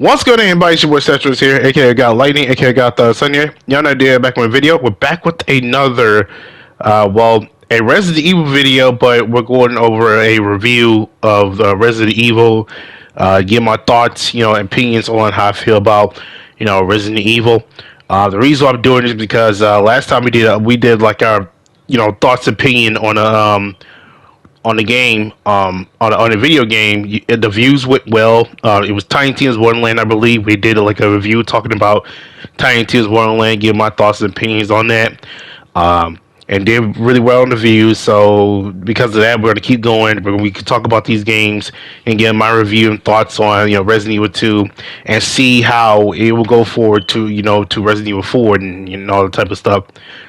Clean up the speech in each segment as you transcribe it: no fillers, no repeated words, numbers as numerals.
What's good, everybody? It's your boy Cetrus here, aka Got Lightning, aka Got the Sun here. Y'all know idea back with a video. We're back with another, a Resident Evil video, but we're going over a review of the Resident Evil. Give my thoughts, opinions on how I feel about, Resident Evil. The reason I'm doing this is because last time we did like our, thoughts, opinion on the game, on a video game. The views went well. It was Tiny Tina's Wonderland, I believe. We did like a review talking about Tiny Tina's Wonderland, give my thoughts and opinions on that, and did really well on the views. So because of that, we're gonna keep going. We can talk about these games and get my review and thoughts on Resident Evil 2, and see how it will go forward to to Resident Evil 4 and all the type of stuff.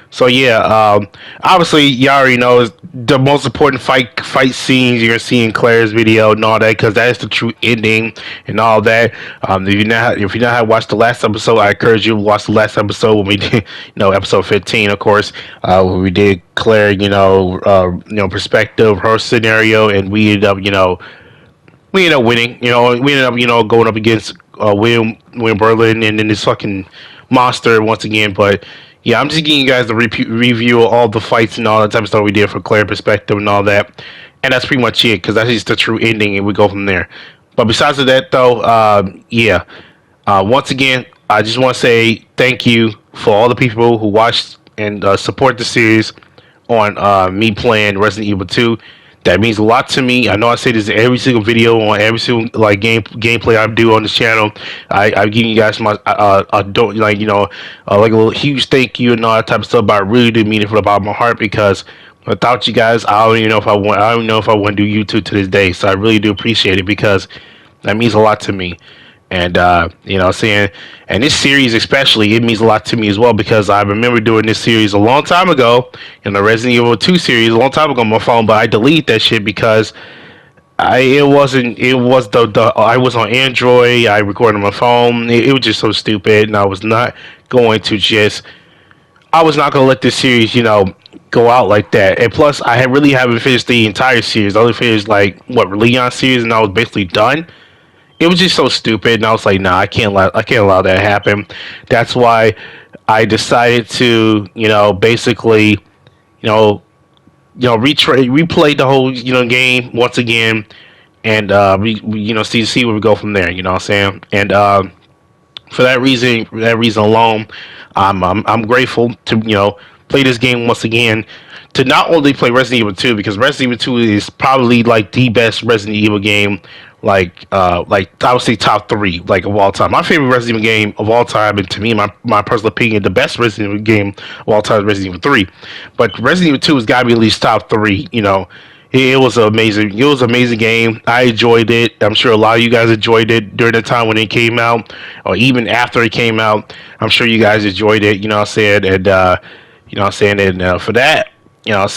So yeah, obviously you already know the most important fight scenes you're gonna see in Claire's video and all that, because that is the true ending and all that. If you not have watched the last episode, I encourage you to watch the last episode when we did, episode 15, of course, when we did Claire, perspective, her scenario, and we ended up winning. We ended up going up against William Berlin and then this fucking monster once again, but. Yeah, I'm just giving you guys the review of all the fights and all that type of stuff we did for Claire perspective and all that. And that's pretty much it, because that's just the true ending, and we go from there. But besides of that, though, once again, I just want to say thank you for all the people who watched and support the series on me playing Resident Evil 2. That means a lot to me. I know I say this in every single video, on every single gameplay I do on this channel. I give you guys my don't like a little huge thank you and all that type of stuff. But I really do mean it from the bottom of my heart, because without you guys, I don't even know if I want. I don't know if I want to do YouTube to this day. So I really do appreciate it, because that means a lot to me. And saying, and this series especially, it means a lot to me as well, because I remember doing this series a long time ago in the Resident Evil 2 series, a long time ago on my phone, but I deleted that shit because I was on Android. I recorded on my phone. It was just so stupid, and I was not going to let this series go out like that. And plus, really haven't finished the entire series. I only finished Leon series, and I was basically done. It was just so stupid, and I was like, nah, I can't allow that to happen. That's why I decided to, basically, replay the whole, game once again, and see where we go from there. You know what I'm saying? And for that reason alone, I'm grateful to play this game once again. To not only play Resident Evil 2, because Resident Evil 2 is probably like the best Resident Evil game, I would say top 3 of all time. My favorite Resident Evil game of all time, and to me, my personal opinion, the best Resident Evil game of all time is Resident Evil 3. But Resident Evil 2 has got to be at least top 3. It was amazing. It was an amazing game. I enjoyed it. I'm sure a lot of you guys enjoyed it during the time when it came out, or even after it came out. I'm sure you guys enjoyed it. You know what I'm saying? And for that. I'm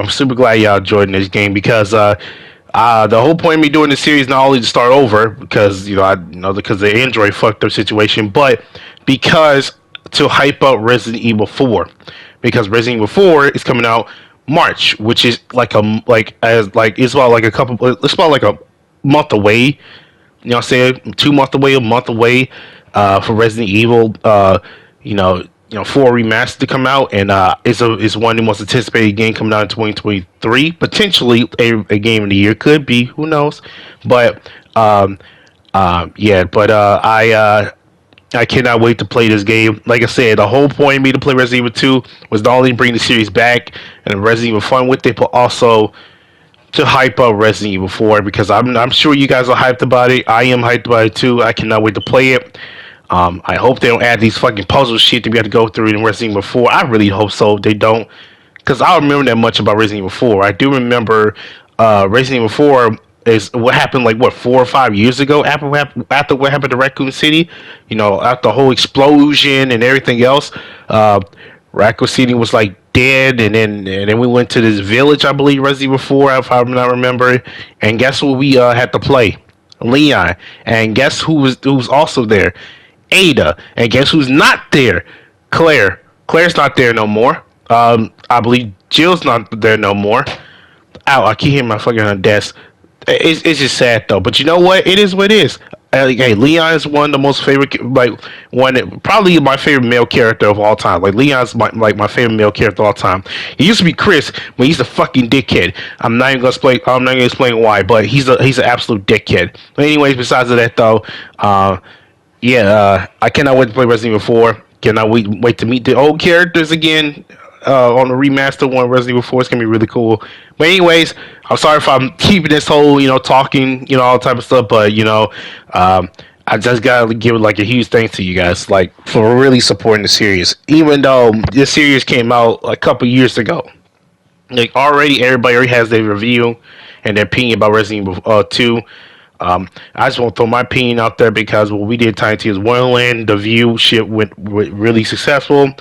super glad y'all enjoyed this game, because the whole point of me doing this series not only to start over because because the Android fucked up situation, but because to hype up Resident Evil 4, because Resident Evil 4 is coming out March, which is it's about like a month away. You know what I'm saying? 2 months away, a month away for Resident Evil. 4 remastered to come out, and it's one of the most anticipated game coming out in 2023. Potentially a game of the year, could be, who knows? But I cannot wait to play this game. Like I said, the whole point of me to play Resident Evil 2 was not only bring the series back and Resident Evil fun with it, but also to hype up Resident Evil 4, because I'm sure you guys are hyped about it. I am hyped about it too. I cannot wait to play it. I hope they don't add these fucking puzzle shit that we have to go through in Resident Evil 4. I really hope so. They don't, because I don't remember that much about Resident Evil 4. I do remember Resident Evil 4 is what happened 4 or 5 years ago after what happened to Raccoon City. After the whole explosion and everything else, Raccoon City was dead, and then we went to this village, I believe, Resident Evil 4, if I'm not remembering. And guess what we had to play? Leon. And guess who's also there? Ada. And guess who's not there? Claire. Claire's not there no more. I believe Jill's not there no more. Ow, I keep hitting my fucking desk. it's just sad though. But you know what? It is what it is. Hey, Leon is one of the most favorite, like one probably my favorite male character of all time. Like Leon's my favorite male character of all time. He used to be Chris, but he's a fucking dickhead. I'm not gonna explain why, but he's an absolute dickhead. But anyways, besides of that though, I cannot wait to play Resident Evil 4. Cannot wait to meet the old characters again on the remaster one. Resident Evil 4 is gonna be really cool. But anyways, I'm sorry if I'm keeping this whole talking all type of stuff, but I just gotta give like a huge thanks to you guys like for really supporting the series, even though this series came out a couple years ago. Like everybody already has their review and their opinion about Resident Evil 2. I just want to throw my opinion out there because what we did Tiny Tina's Wonderland, the view shit went really successful.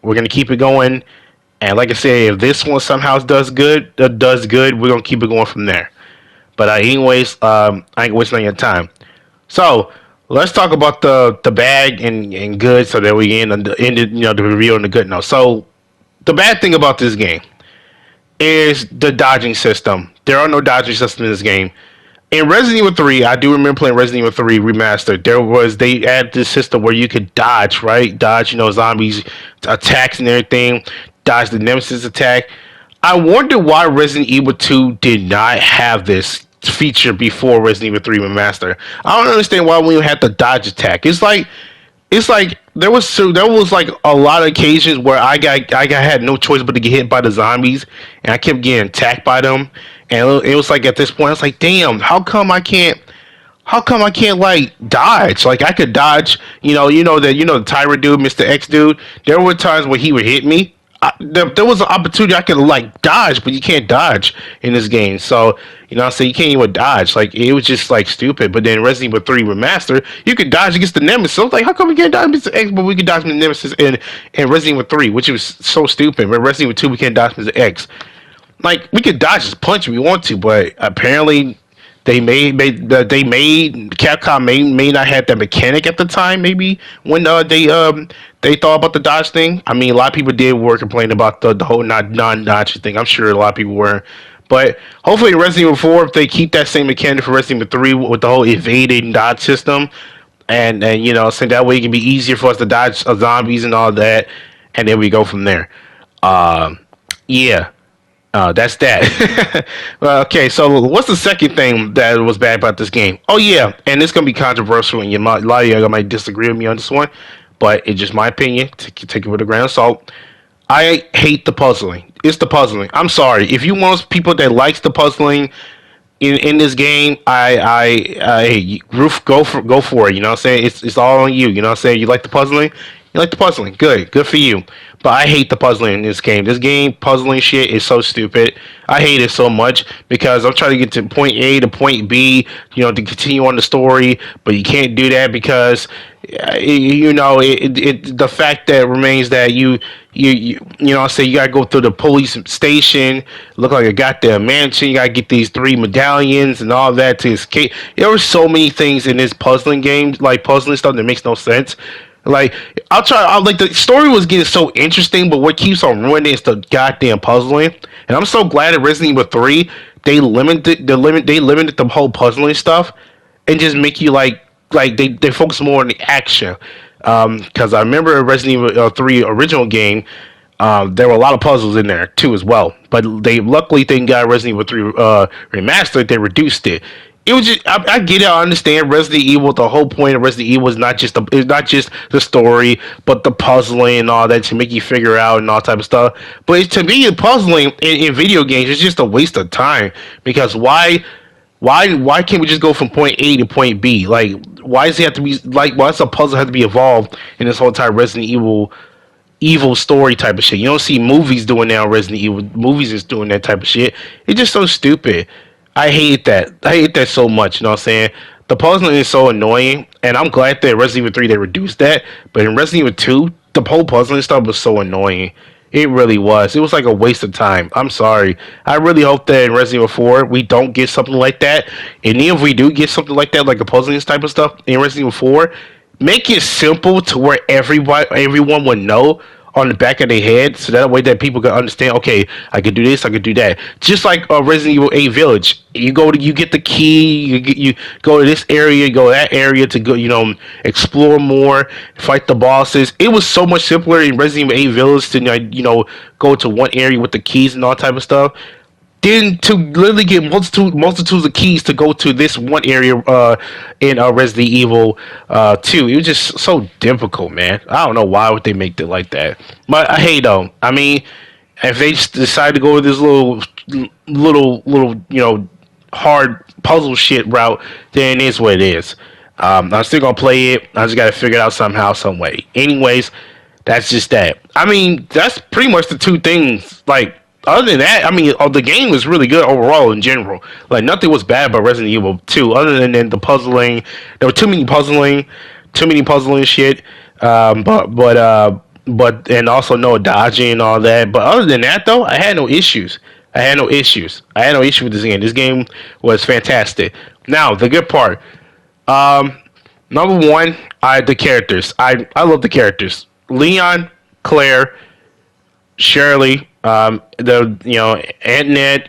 We're gonna keep it going, and like I said, if this one somehow does good, we're gonna keep it going from there. But anyways, I ain't wasting any time. So let's talk about the bad and good, so that we end the review on the good note. So the bad thing about this game is the dodging system. There are no dodging system in this game. In Resident Evil 3, I do remember playing Resident Evil 3 Remastered. They added this system where you could dodge, right? Dodge, zombies attacks and everything. Dodge the Nemesis attack. I wonder why Resident Evil 2 did not have this feature before Resident Evil 3 Remastered. I don't understand why we had the dodge attack. It's like there was like a lot of occasions where I had no choice but to get hit by the zombies, and I kept getting attacked by them. And it was like at this point, I was like, damn, how come I can't like dodge? Like I could dodge, the Tyra dude, Mr. X dude. There were times where he would hit me. There was an opportunity I could like dodge, but you can't dodge in this game. So so you can't even dodge. Like it was just like stupid. But then Resident Evil 3 Remastered, you could dodge against the Nemesis. So I was like, how come we can't dodge Mr. X, but we could dodge the Nemesis in Resident Evil 3, which was so stupid. But Resident Evil 2, we can't dodge Mr. X. Like we could dodge his punch if we want to, but apparently Capcom may not have that mechanic at the time. Maybe when they thought about the dodge thing. I mean, a lot of people were complaining about the whole non-dodge thing. I'm sure a lot of people were, but hopefully Resident Evil 4, if they keep that same mechanic for Resident Evil 3 with the whole evading dodge system, and so that way it can be easier for us to dodge zombies and all that, and then we go from there. Yeah. That's that. Well, okay, so what's the second thing that was bad about this game? Oh yeah, and it's gonna be controversial, and a lot of you might disagree with me on this one, but it's just my opinion. Take it with a grain of salt. I hate the puzzling. It's the puzzling. I'm sorry. If you want people that likes the puzzling in this game, go for it. You know what I'm saying? It's all on you. You know what I'm saying? You like the puzzling? You like the puzzling? Good for you. But I hate the puzzling in this game. This game puzzling shit is so stupid. I hate it so much because I'm trying to get to point A to point B, to continue on the story, but you can't do that because the fact that remains that you say you gotta go through the police station, look like a goddamn mansion, you gotta get these 3 medallions and all that to escape. There were so many things in this puzzling game, like puzzling stuff that makes no sense. Like the story was getting so interesting, but what keeps on ruining it is the goddamn puzzling. And I'm so glad at Resident Evil 3 they limited the whole puzzling stuff and just make you like they focus more on the action. Because I remember Resident Evil 3 original game, there were a lot of puzzles in there too as well. But they luckily thank God Resident Evil 3 remastered, they reduced it. It was just I get it. I understand Resident Evil. The whole point of Resident Evil is not just the story, but the puzzling and all that to make you figure out and all type of stuff. But to me, puzzling in video games is just a waste of time because why can't we just go from point A to point B? Like why does it have to be like why does a puzzle have to be involved in this whole entire Resident Evil story type of shit? You don't see movies doing that. Resident Evil movies is doing that type of shit. It's just so stupid. I hate that. I hate that so much. You know what I'm saying? The puzzling is so annoying, and I'm glad that Resident Evil 3 they reduced that. But in Resident Evil 2, the whole puzzling stuff was so annoying. It really was. It was like a waste of time. I'm sorry. I really hope that in Resident Evil 4 we don't get something like that. And even if we do get something like that, like a puzzling type of stuff in Resident Evil 4, make it simple to where everyone would know. on the back of their head, so that way that people can understand. Okay, I could do this, I could do that. Just like Resident Evil 8 Village, you get the key, you go to this area, you go to that area to go, explore more, fight the bosses. It was so much simpler in Resident Evil 8 Village to go to one area with the keys and all type of stuff. Then to literally get multitudes of keys to go to this one area in Resident Evil 2. It was just so difficult, man. I don't know why would they make it like that. But hey, though, I mean, if they just decide to go with this little hard puzzle shit route, then it is what it is. I'm still gonna play it. I just gotta figure it out somehow, some way. Anyways, that's just that. I mean, that's pretty much the two things. Like, other than that, I mean, the game was really good overall in general. Like, nothing was bad about Resident Evil 2, other than the puzzling. There were too many puzzling shit. But and also no dodging and all that. But other than that, though, I had no issues. I had no issue with this game. This game was fantastic. Now, the good part. Number one, the characters. I love the characters. Leon, Claire, Shirley, Antoinette,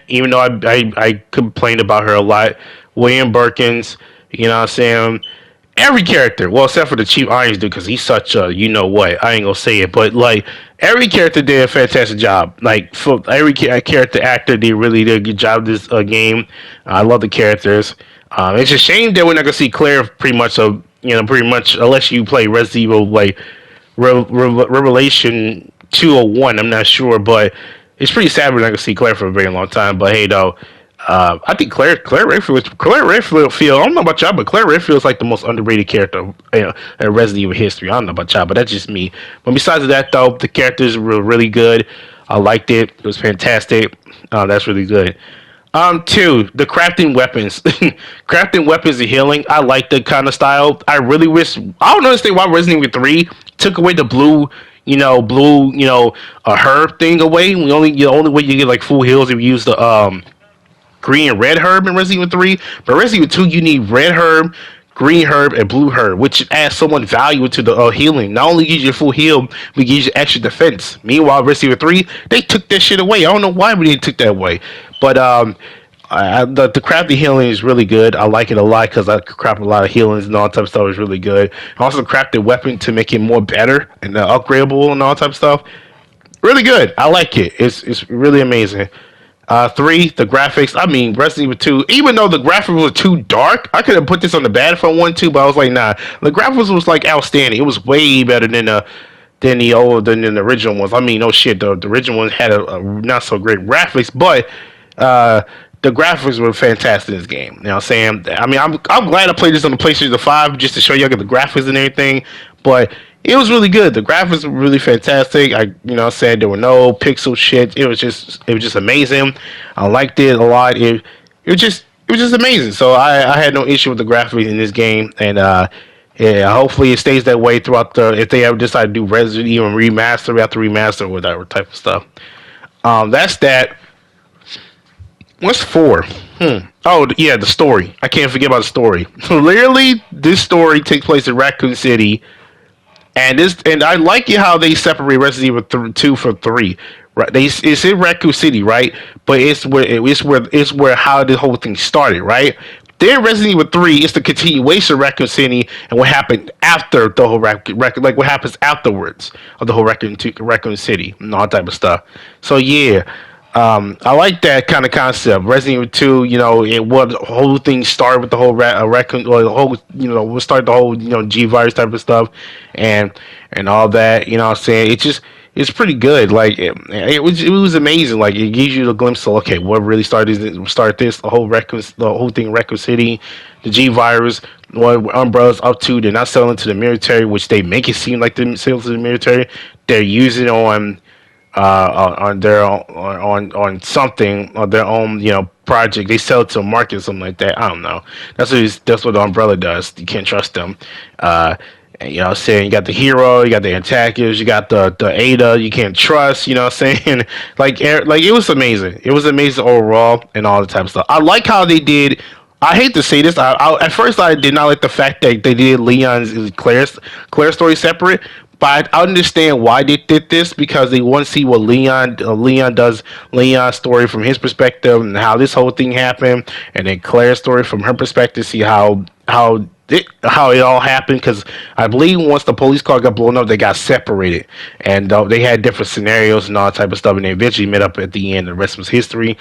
even though I complained about her a lot. William Birkins, you know what I'm saying? Every character, well, except for the Chief Irons dude, because he's such a you know what. I ain't gonna say it, but like every character did a fantastic job. Like for every character actor, they really did a good job of this game. I love the characters. It's a shame that we're not gonna see Claire pretty much, unless you play Resident Evil like Revelation 201. I'm not sure, but it's pretty sad we're not gonna see Claire for a very long time. But hey, though, I think Claire Redfield. I don't know about y'all, but Claire Redfield is like the most underrated character in Resident Evil history. I don't know about y'all, but that's just me. But besides that, though, the characters were really good. I liked it. It was fantastic. That's really good. Two, the crafting weapons. Crafting weapons and healing. I like the kind of style. I really wish. I don't understand why Resident Evil 3 took away the blue, a herb thing away. The only way you get like full heals if you use the green and red herb in Resident Evil 3. But Resident Evil 2, you need red herb, green herb, and blue herb, which adds so much value to the healing. Not only gives you a full heal, but gives you extra defense. Meanwhile, Resident Evil 3, they took that shit away. I don't know why they took that away. But the crafty healing is really good. I like it a lot because I craft a lot of healings and all type of stuff. Is really good. I also crafted weapon to make it more better and upgradable and all type of stuff. Really good. I like it. It's really amazing. Three, the graphics. I mean, Resident Evil 2, even though the graphics were too dark, I could have put this on the bad if I wanted to, but I was like, nah. The graphics was like outstanding. It was way better than the original ones. I mean, no shit. The original ones had a not so great graphics, but the graphics were fantastic in this game. You know what I'm saying? I mean, I'm glad I played this on the PlayStation 5 just to show you the graphics and everything, but it was really good. The graphics were really fantastic. Said there were no pixel shit. It was just amazing. I liked it a lot. It was just amazing. So I had no issue with the graphics in this game, and yeah, hopefully it stays that way throughout if they ever decide to do Resident Evil remaster, we have to remaster or whatever type of stuff. That's that. What's four? Oh yeah, the story. I can't forget about the story. Literally, this story takes place in Raccoon City. And I like it how they separate Resident Evil 2 from 3. Right? It's in Raccoon City, right? But it's where how the whole thing started, right? Then Resident Evil 3 is the continuation of Raccoon City and what happened after the whole like what happens afterwards of the whole Raccoon City and all that type of stuff. So yeah. I like that kind of concept. Resident Evil 2, the whole thing started with the whole raccoon, or the whole, we'll start the whole, G virus type of stuff, and all that. You know what I'm saying? It's pretty good. Like it was amazing. Like it gives you a glimpse of what really started this, the whole thing, Raccoon City, the G virus, what Umbrella's up to. They're not selling to the military, which they make it seem like they're selling to the military. They're using on something on their own project. They sell it to a market or something like that. I don't know. That's what the Umbrella does. You can't trust them. And, saying you got the hero, you got the antagonist, you got the Ada. You can't trust. You know what I'm saying? like it was amazing. It was amazing overall and all the type of stuff. I like how they did. I hate to say this. At first, I did not like the fact that they did Leon's and Claire's story separate. But I understand why they did this because they want to see what Leon does, Leon's story from his perspective and how this whole thing happened, and then Claire's story from her perspective. See how it all happened because I believe once the police car got blown up, they got separated and they had different scenarios and all that type of stuff, and they eventually met up at the end. The rest was history.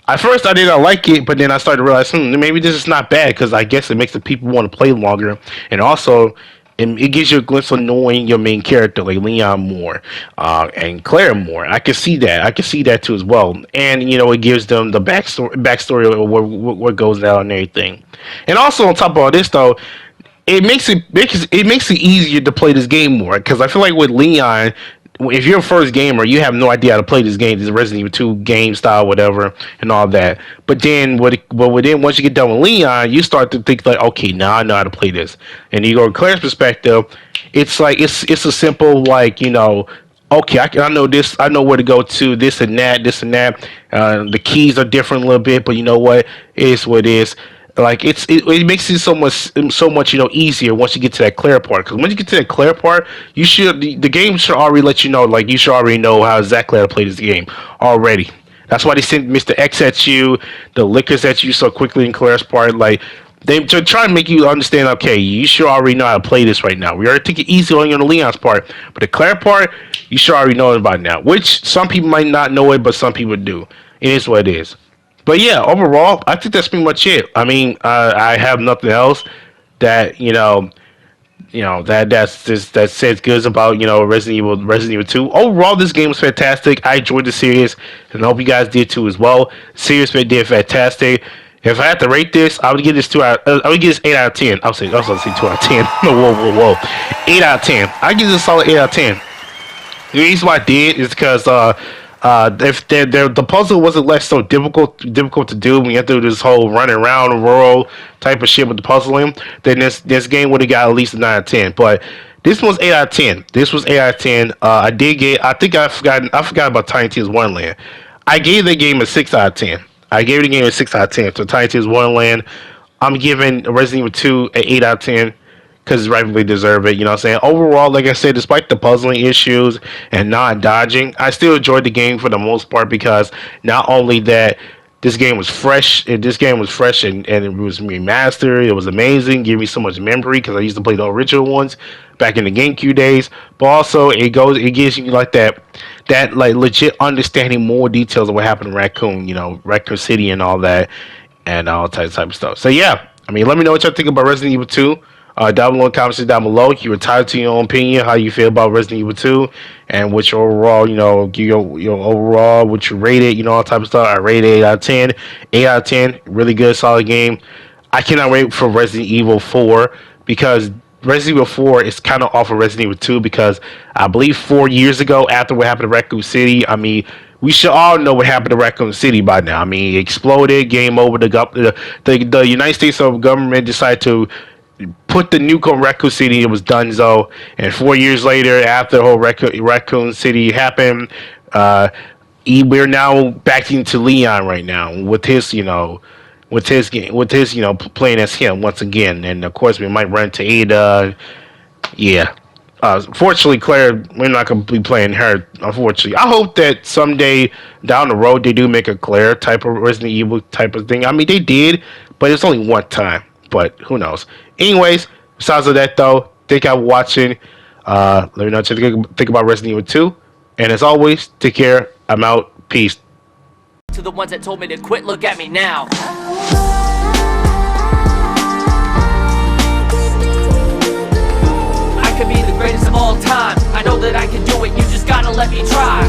At first, I didn't like it, but then I started to realize, maybe this is not bad because I guess it makes the people want to play longer, and also it gives you a glimpse of knowing your main character, like Leon more, and Claire more. I can see that. I can see that too as well, and it gives them the backstory of what goes down and everything. And also on top of all this, though, it makes it easier to play this game more because I feel like with Leon, if you're a first gamer, you have no idea how to play this game, this Resident Evil 2 game style, whatever, and all that. But then, once you get done with Leon, you start to think like, okay, now I know how to play this. And you go to Claire's perspective, it's like it's a simple like okay, I know this, I know where to go to, this and that, this and that. The keys are different a little bit, but you know what? It is what it is. Like it makes it so much easier once you get to that clear part. Because when you get to that clear part, the game should already let you know, like you should already know how exactly how to play this game already. That's why they sent Mr. X at you, the lickers at you so quickly in Claire's part. Like they to try and make you understand. Okay, you should already know how to play this right now. We already take it easy on you on the Leon's part, but the Claire part, you should already know it by now. Which some people might not know it, but some people do. It is what it is. But yeah, overall, I think that's pretty much it. I mean, I have nothing else that that says good about Resident Evil 2. Overall, this game was fantastic. I enjoyed the series, and I hope you guys did too as well. The series did fantastic. If I had to rate this, I would give this I would give this 8 out of 10. I was gonna say 2 out of 10. Whoa. 8 out of 10. I give this a solid 8 out of 10. The reason why I did is because if the puzzle wasn't less so difficult to do when you have to do this whole running around the world type of shit with the puzzling, then this game would have got at least a 9 out of 10. But this was 8 out of 10. This was 8 out of 10. I forgot about Tiny Tina's Wonderland. I gave the game a 6 out of 10. I gave the game a 6 out of 10. So Tiny Tina's Wonderland, I'm giving Resident Evil 2 an 8 out of 10 because rightfully deserve it. You know what I'm saying? Overall, like I said, despite the puzzling issues and not dodging, I still enjoyed the game for the most part because not only that this game was fresh, and it was remastered, it was amazing, gave me so much memory because I used to play the original ones back in the GameCube days, but also it gives you like that like legit understanding more details of what happened in Raccoon City and all that and all type of stuff. So yeah, I mean, let me know what y'all think about Resident Evil 2. Down below in the comments down below, you entitled to your own opinion, how you feel about Resident Evil 2, and what your overall, overall, what you rate it, all type of stuff. I rate it 8 out of 10. 8 out of 10, really good, solid game. I cannot wait for Resident Evil 4 because Resident Evil 4 is kind of off of Resident Evil 2 because I believe 4 years ago, after what happened to Raccoon City, I mean, we should all know what happened to Raccoon City by now. I mean, it exploded, game over. The United States government decided to put the nuke on Raccoon City. It was donezo. And 4 years later, after the whole Raccoon City happened, we're now back into Leon right now with his, playing as him once again. And of course, we might run into Ada. Yeah. Fortunately, Claire, we're not going to be playing her, unfortunately. I hope that someday down the road they do make a Claire type of Resident Evil type of thing. I mean, they did, but it's only one time. But who knows? Anyways, besides of that, though, thank you for watching. Let me know what you think about Resident Evil 2. And as always, take care. I'm out. Peace. To the ones that told me to quit, look at me now. I could be the greatest of all time. I know that I can do it, you just gotta let me try.